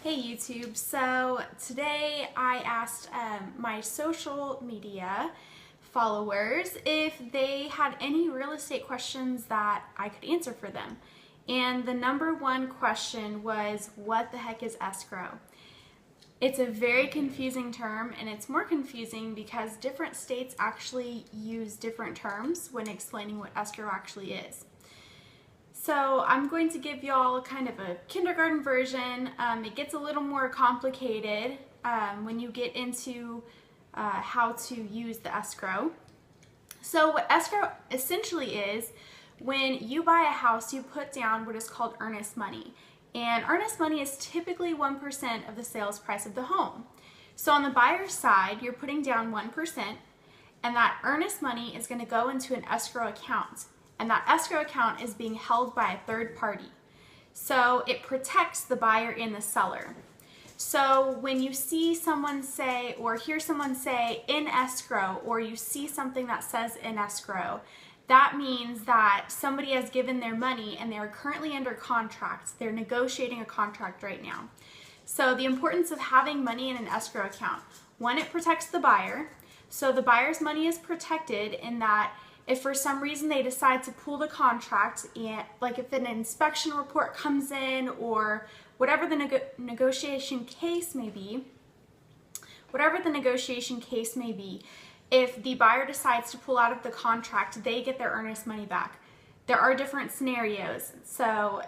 Hey YouTube, so today I asked my social media followers if they had any real estate questions that I could answer for them. And the number one question was, what the heck is escrow? It's a very confusing term, and it's more confusing because different states actually use different terms when explaining what escrow actually is. So I'm going to give y'all kind of a kindergarten version. It gets a little more complicated when you get into how to use the escrow. So what escrow essentially is, when you buy a house, you put down what is called earnest money. And earnest money is typically 1% of the sales price of the home. So on the buyer's side, you're putting down 1%, and that earnest money is going to go into an escrow account. And that escrow account is being held by a third party. So it protects the buyer and the seller. So when you see someone say, or hear someone say in escrow, or you see something that says in escrow, that means that somebody has given their money and they're currently under contract. They're negotiating a contract right now. So the importance of having money in an escrow account. One, it protects the buyer. So the buyer's money is protected in that if for some reason they decide to pull the contract, and like if an inspection report comes in or whatever the negotiation case may be, if the buyer decides to pull out of the contract, they get their earnest money back. There are different scenarios, so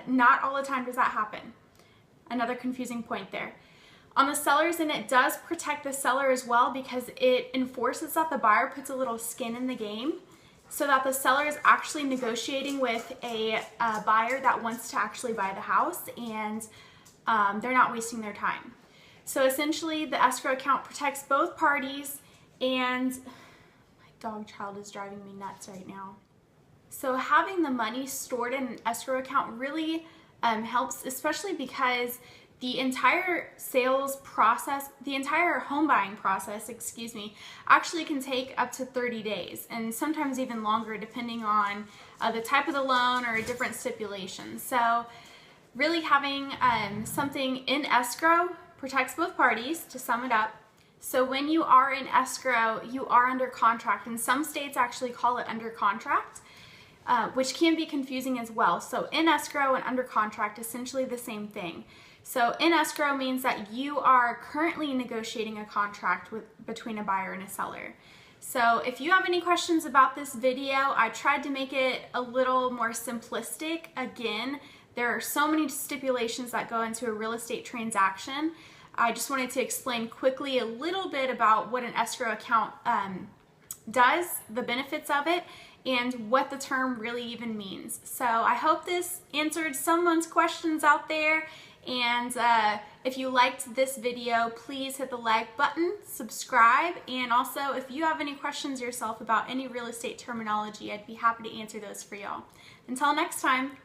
not all the time does that happen. Another confusing point there. On the seller's end, it does protect the seller as well because it enforces that the buyer puts a little skin in the game so that the seller is actually negotiating with a buyer that wants to actually buy the house, and they're not wasting their time. So essentially, the escrow account protects both parties, and my dog child is driving me nuts right now. So having the money stored in an escrow account really helps, especially because the entire sales process, the entire home buying process, actually can take up to 30 days and sometimes even longer depending on the type of the loan or different stipulations. So really having something in escrow protects both parties, to sum it up. So when you are in escrow, you are under contract, and some states actually call it under contract, which can be confusing as well. So in escrow and under contract, essentially the same thing. So in escrow means that you are currently negotiating a contract between a buyer and a seller. So if you have any questions about this video, I tried to make it a little more simplistic. Again, there are so many stipulations that go into a real estate transaction. I just wanted to explain quickly a little bit about what an escrow account does, the benefits of it, and what the term really even means. So I hope this answered someone's questions out there. And if you liked this video, please hit the like button, subscribe, and also if you have any questions yourself about any real estate terminology, I'd be happy to answer those for y'all. Until next time.